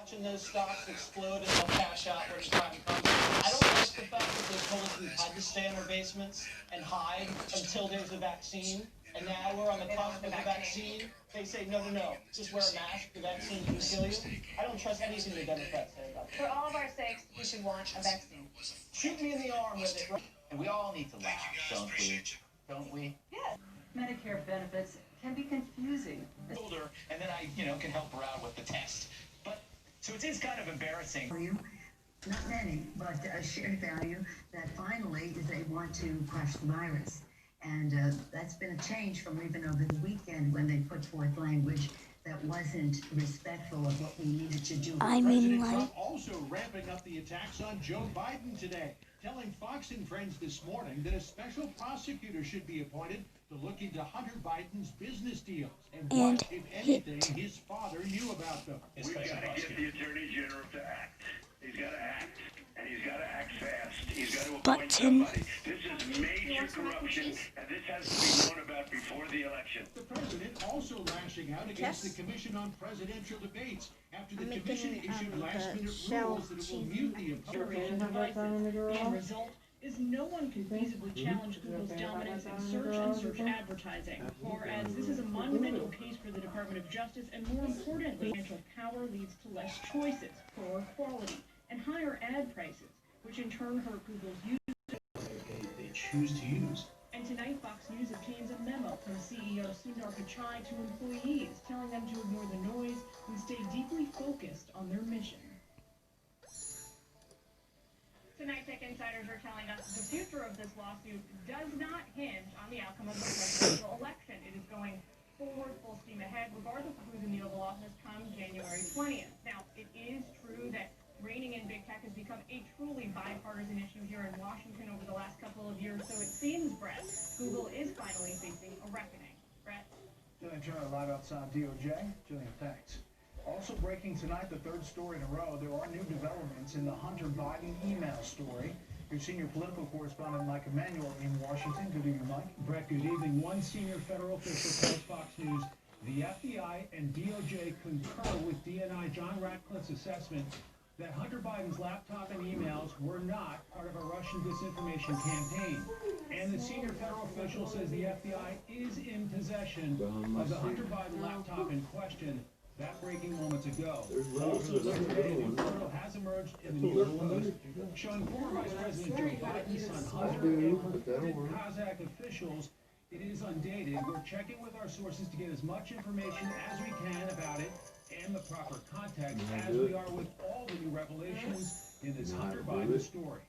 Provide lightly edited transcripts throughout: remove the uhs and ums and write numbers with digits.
watching those stocks explode and they'll cash out when the time comes. I don't like the fact that they told us we had to stay in our basements and hide until there's a vaccine. And now we're on the cusp of a vaccine. They say, no, just wear a mask. The vaccine can kill you. I don't trust anything the Democrats say about that. For all of our sakes, we should want a vaccine. Shoot me in the arm with it. And we all need to laugh, don't we? Don't we? Yes. Medicare benefits can be confusing. Older, and then I, can help her out with the test. But, so it is kind of embarrassing. For you, not many, but a shared value that finally they want to crush the virus. And that's been a change from even over the weekend when they put forth language that wasn't respectful of what we needed to do. President Trump also ramping up the attacks on Joe Biden today, telling Fox and Friends this morning that a special prosecutor should be appointed to look into Hunter Biden's business deals and what, if anything, his father knew about them. We've got to get the Attorney General to act. He's got to act, and he's got to act fast. He's got to appoint somebody. This is major corruption, and this has to be known about before the election. The president also lashing out against the Commission on Presidential Debates after the commission issued last-minute rules that it will mute the The end result is no one can feasibly challenge Google's dominance in search and search advertising, or as this is a monumental case for the Department of Justice, and more importantly, financial power leads to less choices, poorer quality, and higher ad prices, which in turn hurt Google's users they choose to use. And tonight, Fox News obtains a memo from CEO Sundar Pichai to employees, telling them to ignore the noise and stay deeply focused on their mission. Tonight, tech insiders are telling us the future of this lawsuit does not hinge on the outcome of the presidential election. It is going forward full steam ahead, regardless of who's in the Oval Office come January 20th. Now, it is true that reining in big tech has become a truly bipartisan issue here in Washington over the last couple of years, so it seems, Brett, Google is finally facing a reckoning. Brett? Jillian Turner live outside DOJ. Jillian, thanks. Also breaking tonight, the third story in a row, there are new developments in the Hunter Biden email story. Your senior political correspondent, Mike Emanuel, in Washington. Good evening, Mike. Brett, good evening. One senior federal official tells Fox News the FBI and DOJ concur with DNI John Ratcliffe's assessment that Hunter Biden's laptop and emails were not part of a Russian disinformation campaign. And the senior federal official says the FBI is in possession of the Hunter Biden laptop in question. That breaking moments ago. Also today, a new photo has emerged in the New York Post showing former Vice President Joe Biden's son Hunter and conflicted Kazakh officials. It is undated. We're checking with our sources to get as much information as we can about it and the proper context, as we are with all the new revelations in this Hunter Biden story.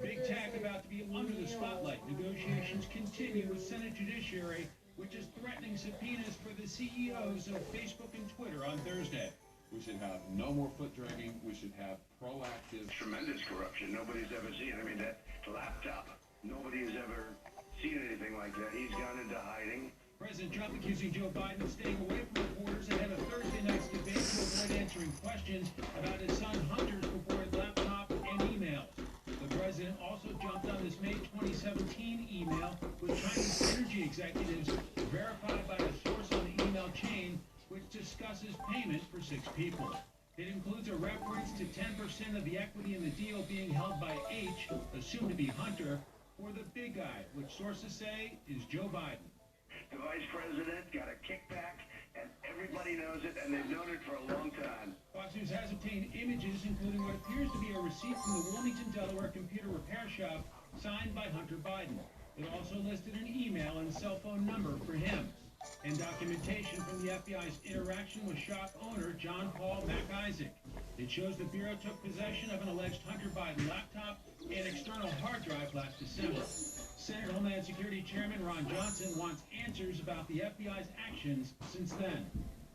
Big tech about to be under the spotlight. Negotiations continue with Senate Judiciary, which is threatening subpoenas for the CEOs of Facebook and Twitter on Thursday. We should have no more foot dragging. We should have proactive. Tremendous corruption. Nobody's ever seen. I mean, that laptop. Nobody has ever seen anything like that. He's gone into hiding. President Trump accusing Joe Biden of staying away from reporters ahead of Thursday night's debate to avoid answering questions about his son Hunter's reported laptop and emails. The president also jumped on this May 2017 email with Chinese energy executives verified by a source on the email chain, which discusses payment for 6 people. It includes a reference to 10% of the equity in the deal being held by H, assumed to be Hunter, or the big guy, which sources say is Joe Biden. The vice president got a kickback, and everybody knows it, and they've known it for a long time. Fox News has obtained images, including what appears to be a receipt from the Wilmington, Delaware computer repair shop signed by Hunter Biden. It also listed an email and cell phone number for him, and documentation from the FBI's interaction with shop owner John Paul MacIsaac. It shows the Bureau took possession of an alleged Hunter Biden laptop and external hard drive last December. Senate Homeland Security Chairman Ron Johnson wants answers about the FBI's actions since then.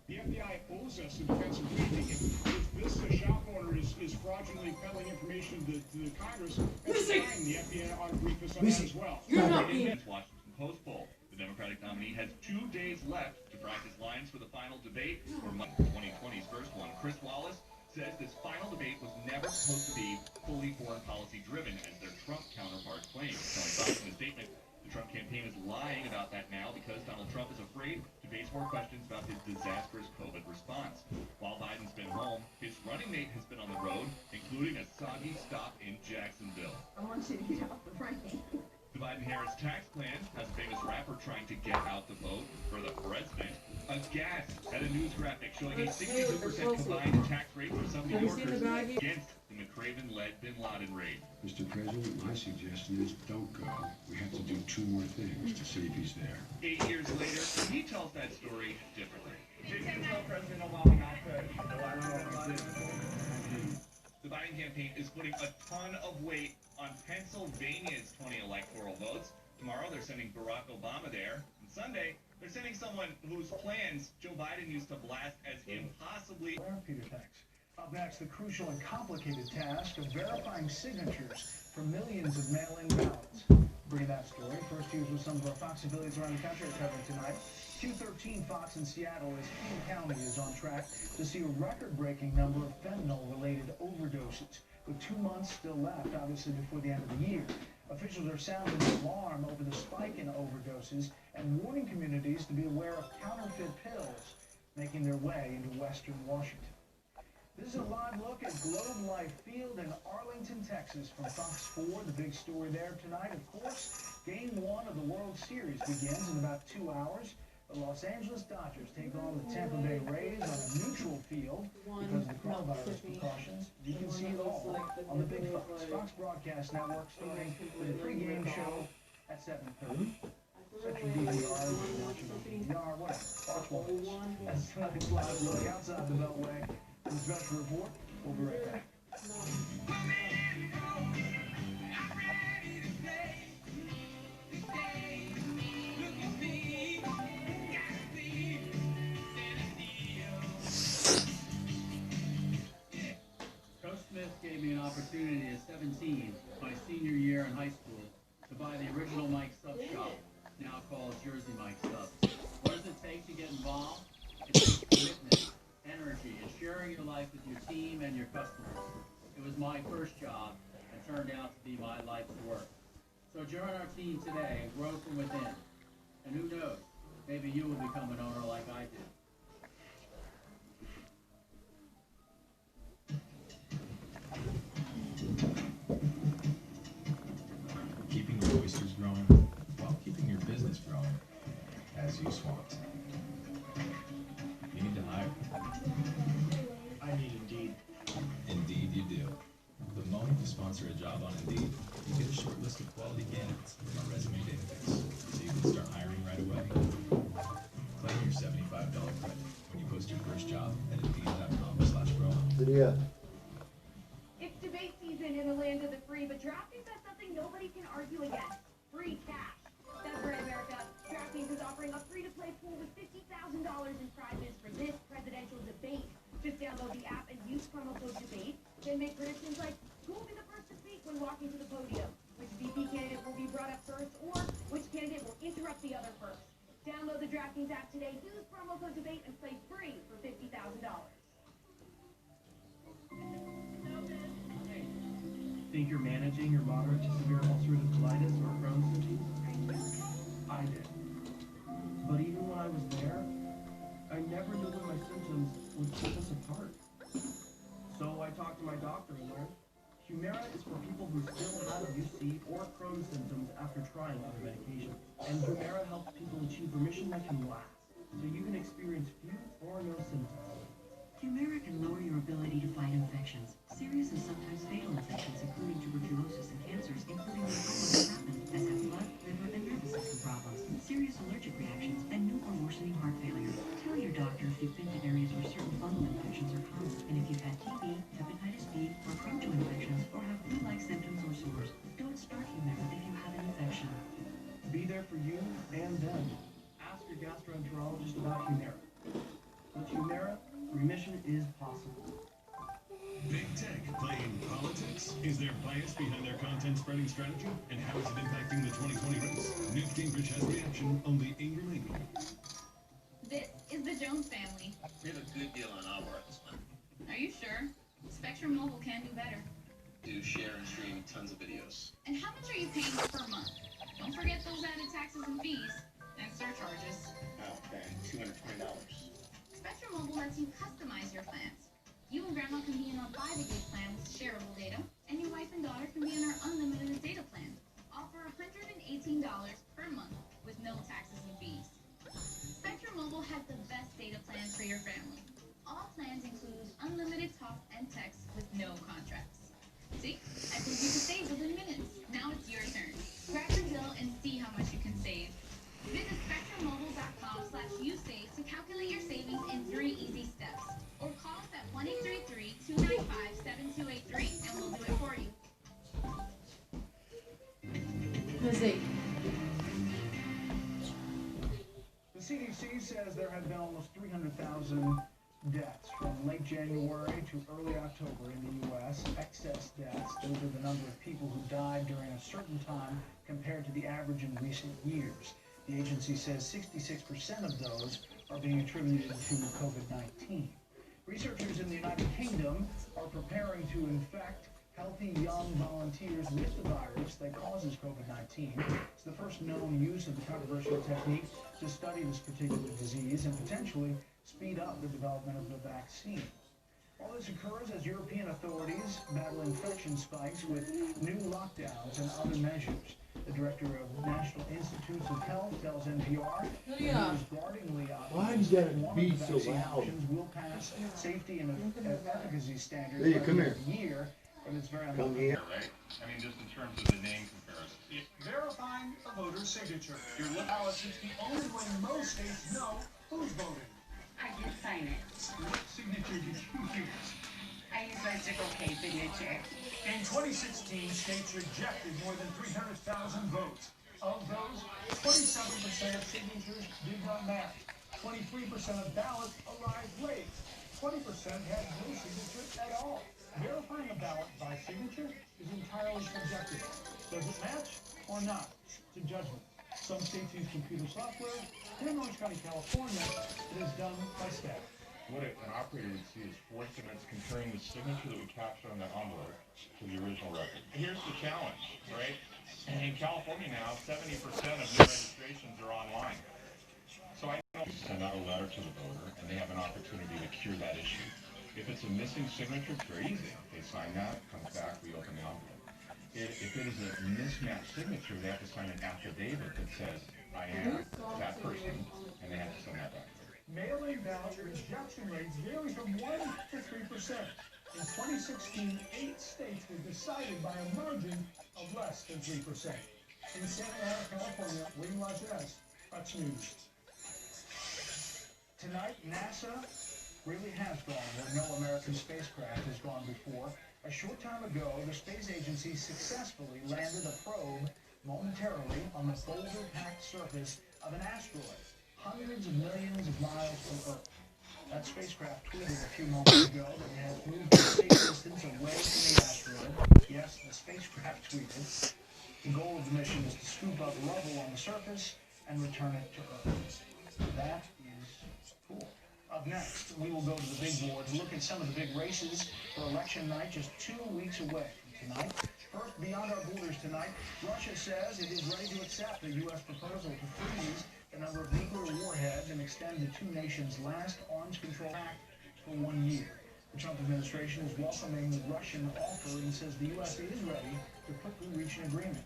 The FBI owes us a defensive briefing. If this shop owner is fraudulently peddling information to the Congress, that's fine. The FBI ought to brief us on that as well. You're not being... Washington Post poll. The Democratic nominee has 2 days left to practice lines for the final debate for 2020's first one. Chris Wallace says this final debate was never supposed to be fully foreign policy driven, as their Trump counterpart claims. Telling Fox in a statement, the Trump campaign is lying about that now because Donald Trump is afraid to face more questions about his disastrous COVID response. While Biden's been home, running mate has been on the road, including a soggy stop in Jacksonville. I want you to get off the front end. The Biden-Harris tax plan has a famous rapper trying to get out the vote for the president. Aghast at a news graphic showing a 62% combined tax rate for some New Yorkers against the McRaven-led bin Laden raid. Mr. President, my suggestion is don't go. We have to do two more things to see if he's there. 8 years later, he tells that story differently. President Obama got The Biden campaign is putting a ton of weight on Pennsylvania's 20 electoral votes. Tomorrow, they're sending Barack Obama there. And Sunday, they're sending someone whose plans Joe Biden used to blast as impossibly... Peter, thanks. Up next, the crucial and complicated task of verifying signatures for millions of mail-in ballots. Bringing that story. First, here's what some of our Fox affiliates around the country are covering tonight. Q13 Fox in Seattle as King County is on track to see a record-breaking number of fentanyl-related overdoses, with 2 months still left, obviously, before the end of the year. Officials are sounding the alarm over the spike in overdoses and warning communities to be aware of counterfeit pills making their way into western Washington. This is a live look at Globe Life Field in Arlington, Texas from Fox 4. The big story there tonight, of course, Game 1 of the World Series begins in about 2 hours. The Los Angeles Dodgers take on the Tampa Bay Rays on a neutral field because of the coronavirus precautions. You can see it all on the Big Fox. Fox Broadcast Network starting with a pregame show at 7:30. Section DVR, watching on DVR, whatever. Watch one. That's tonight's live look outside the Beltway. The special report. We'll be right back. Coach Smith gave me an opportunity at 17, my senior year in high school, to buy the original Mike Sub shop, now called Jersey Mike Subs. What does it take to get involved? It takes commitment, energy, and sharing your life with your team and your customers. It was my first job and turned out to be my life's work. So join our team today and grow from within. And who knows, maybe you will become an owner like I did. Keeping your oysters growing while keeping your business growing as you swamped. You need to hire. I need Indeed. Indeed you do. The moment you sponsor a job on Indeed, you get a short list of quality candidates from our resume database, so you can start hiring right away. Claim your $75 credit when you post your first job at Indeed.com/grow. Yeah. It's debate season in the land of the free, but DraftKings has something nobody can argue against. Free cash. That's right, America. DraftKings is offering a free-to-play pool with $50,000 in prizes for this presidential debate. Just download the app and use promo code DEBATE. Then make predictions like who will be the first to speak when walking to the podium, which VP candidate will be brought up first, or which candidate will interrupt the other first. Download the DraftKings app today, use promo code DEBATE, and play free for $50,000. Think you're managing your moderate to severe ulcerative colitis or Crohn's disease? I did. But even when I was there, I never knew when my symptoms would keep us apart. So I talked to my doctor and learned Humira is for people who still have UC or Crohn's symptoms after trying other medications. And Humira helps people achieve remission that can last, so you can experience few or no symptoms. Humira can lower your ability to fight infections. Serious and sometimes fatal infections, including tuberculosis and cancers, including lymphoma that happen, as have blood, liver, and nervous system problems, serious allergic reactions, and new or worsening heart failure. Tell your doctor if you've been to areas where certain fungal infections are common, and if you've had TB, hepatitis B, or Crohn's infections, or have flu-like symptoms or sores. Don't start Humira if you have an infection. Be there for you and them. Ask your gastroenterologist about Humira. With Humira, remission is possible. Big Tech playing politics? Is there bias behind their content spreading strategy? And how is it impacting the 2020 race? Newt Gingrich has reaction on the Ingram angle. This is the Jones family. We have a good deal on our part this month. Are you sure? Spectrum Mobile can do better. Do share and stream tons of videos. And how much are you paying per month? Don't forget those added taxes and fees and surcharges. Okay, $220. Spectrum Mobile lets you customize your plans. You and Grandma can be in on shareable data, and your wife and daughter can be on our unlimited data plan. Offer $118 per month with no taxes and fees. Spectrum Mobile has the best data plans for your family. All plans include unlimited talk and text with no contracts. See? I told you to save within minutes. Now it's your turn. Grab your bill and see how much you can save. Visit SpectrumMobile.com/usave to calculate your savings in 3 easy steps. Or call us at 1-833-295-7283 and we'll do it for you. The CDC says there have been almost 300,000 deaths from late January to early October in the U.S. Excess deaths, those are the number of people who died during a certain time compared to the average in recent years. The agency says 66% of those are being attributed to COVID-19. Researchers in the United Kingdom are preparing to infect healthy young volunteers with the virus that causes COVID-19. It's the first known use of the controversial technique to study this particular disease and potentially speed up the development of the vaccine. All this occurs as European authorities battle infection spikes with new lockdowns and other measures. The director of National Institutes of Health tells NPR that he is guardingly optimistic one of the vaccine options will pass safety and efficacy standards by the end of the year, but it's very unlikely. Right? I mean, just in terms of the name comparison. Verifying a voter's signature. Your ballot is the only way most states know who's voting. I did sign it. What signature did you use? I used my Circle K signature. In 2016, states rejected more than 300,000 votes. Of those, 27% of signatures did not match. 23% of ballots arrived late. 20% had no signature at all. Verifying a ballot by signature is entirely subjective. Does it match or not? It's a judgment. Some states use computer software. Here in Orange County, California, it is done by staff. What an operator would see is 4 segments comparing the signature that we captured on that envelope to the original record. Here's the challenge, right? In California now, 70% of new registrations are online. So I know we send out a letter to the voter, and they have an opportunity to cure that issue. If it's a missing signature, it's very easy. They sign that, comes back, we open the envelope. If it is a mismatched signature, they have to sign an affidavit that says, I am that person, and they have to send that back. Mail-in ballot rejection rates vary from 1 to 3%. In 2016, 8 states were decided by a margin of less than 3%. In Santa Ana, California, William Largez, Fox News. Tonight, NASA really has gone where no American spacecraft has gone before. A short time ago, the space agency successfully landed a probe momentarily on the boulder-packed surface of an asteroid, hundreds of millions of miles from Earth. That spacecraft tweeted a few moments ago that it has moved a safe distance away from the asteroid. Yes, the spacecraft tweeted. The goal of the mission is to scoop up rubble on the surface and return it to Earth. That is cool. Up next, we will go to the big board to look at some of the big races for election night just 2 weeks away from tonight. First, beyond our borders tonight, Russia says it is ready to accept the U.S. proposal to freeze the number of nuclear warheads and extend the two nations' last arms control act for 1 year. The Trump administration is welcoming the Russian offer and says the U.S. is ready to quickly reach an agreement.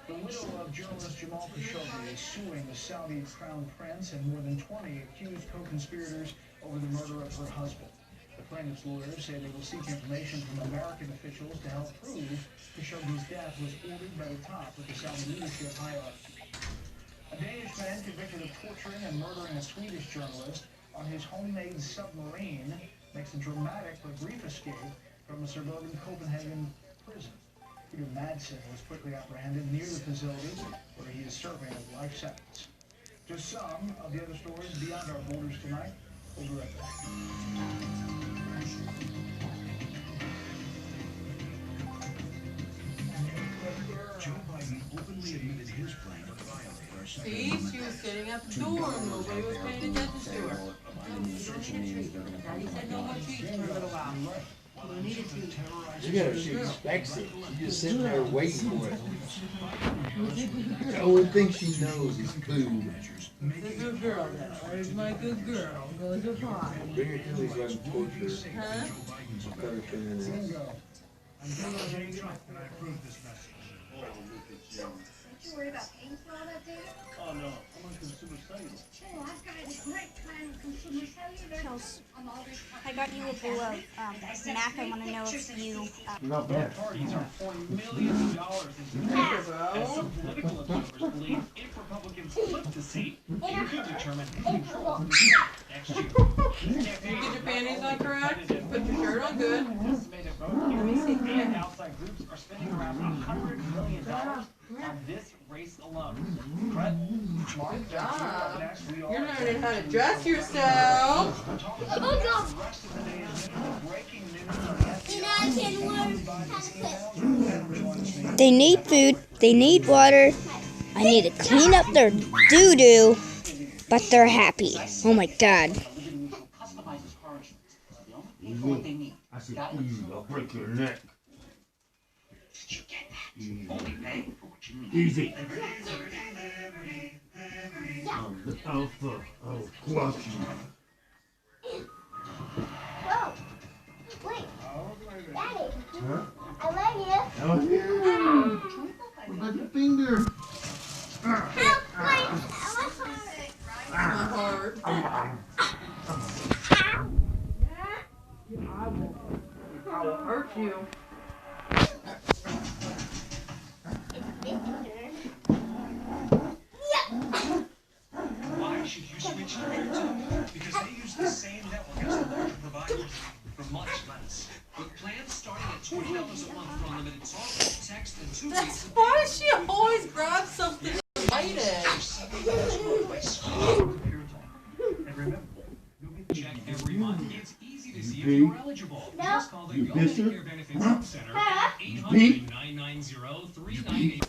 The widow of journalist Jamal Khashoggi is suing the Saudi crown prince and more than 20 accused co-conspirators over the murder of her husband. The plaintiff's lawyers say they will seek information from American officials to help prove Khashoggi's death was ordered by the top of the Saudi leadership hierarchy. A Danish man convicted of torturing and murdering a Swedish journalist on his homemade submarine makes a dramatic but brief escape from a suburban Copenhagen prison. Peter Madsen was quickly apprehended near the facility where he is serving a life sentence. Just some of the other stories beyond our borders tonight. We'll be right back. Joe Biden openly admitted his plan to violate our second See, she was sitting at the door and nobody was paying attention to her. Daddy said no more treats for a little while. You gotta, she expects it. She's just sitting there waiting for it. The only thing she knows is food. The good girl, that. Where's my good girl? Go to pie. Bring her to me so I can torture her. Huh? Bingo. I'm Donald J. Trump, and I approve this message. Oh, look at you. Don't you worry about paying for all that data? Oh, no. I'm on consumer cellular. Oh, I've got a great plan with consumer cellular. Chels, I got you a bowl of mac. I want to know if you. Not bad. Parties are pouring millions of dollars into the race, and some political observers believe if Republicans flip the seat, it could determine who controls the Senate next year. Get your panties on correct. Put your shirt on good. Estimated vote here, and outside groups are spending around $100 million on this race alone. Brett, Mark, Good job. up next, we are You're learning how to dress yourself. They need food. They need water. I need to clean up their doo-doo. But they're happy. Oh my God. I said, I'll break your neck. Easy. The alpha. I'll crush you. Whoa. Wait. Daddy. Huh? I love you. I love you. What about your finger? Help, please. I will hurt you. Why should you switch to Airtel? Because they use the same network as the larger providers for much less. With plans starting at $20 a month for unlimited talk, text, and 2 weeks. That's why she always grabs something to bite it. And remember, check every month. It's easy to see if pig? you're eligible. No. Just call the You Go bishop? Medicare Benefits Help Center Huh? at You pig? 800-990-398.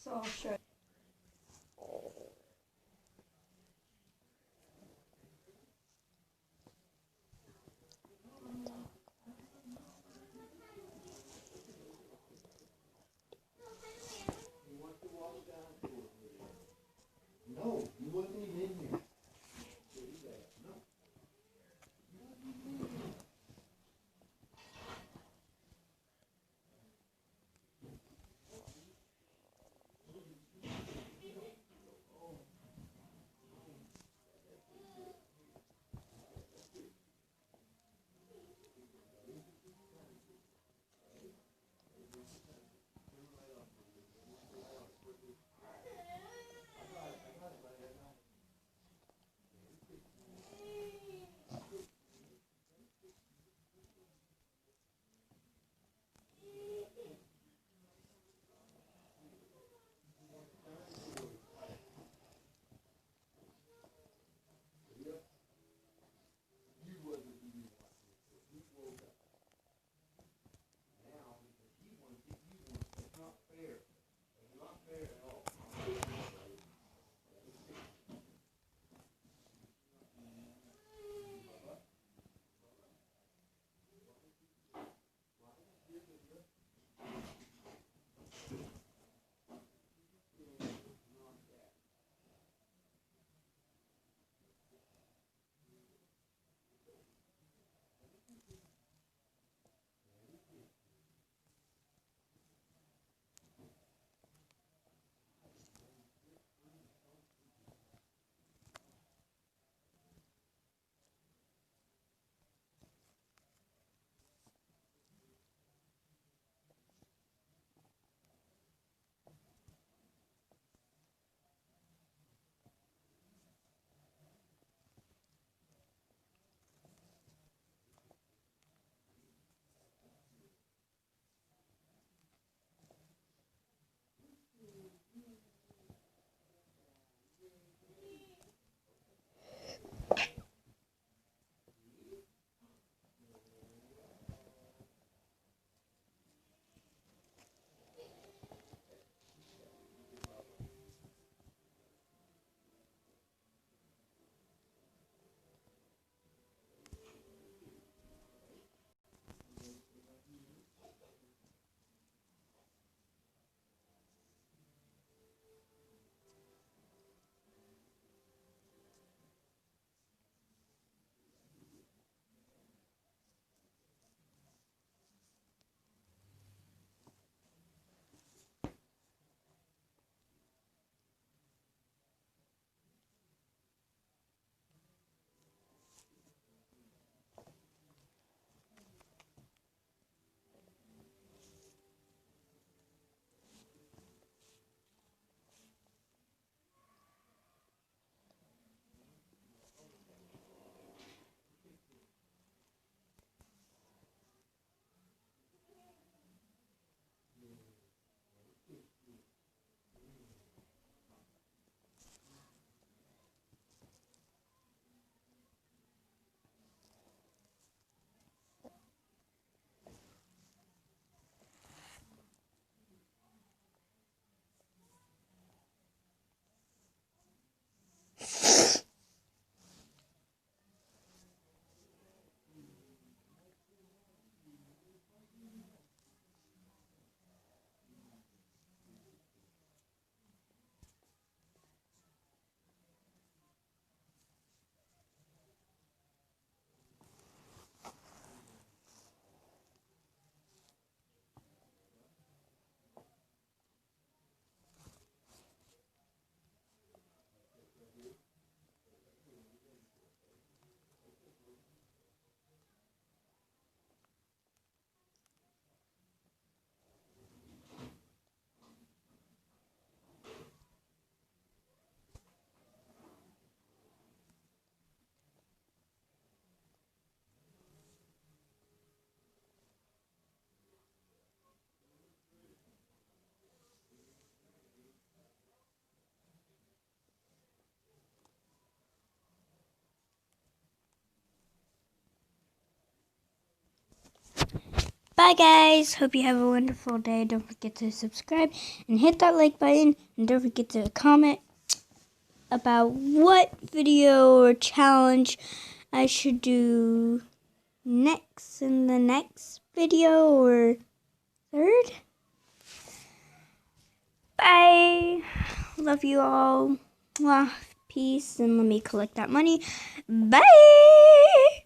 So I'll show you. No, you wasn't even in here. Bye, guys. Hope you have a wonderful day. Don't forget to subscribe and hit that like button. And don't forget to comment about what video or challenge I should do next in the next video or third. Bye. Love you all. Mwah. Peace. And let me collect that money. Bye.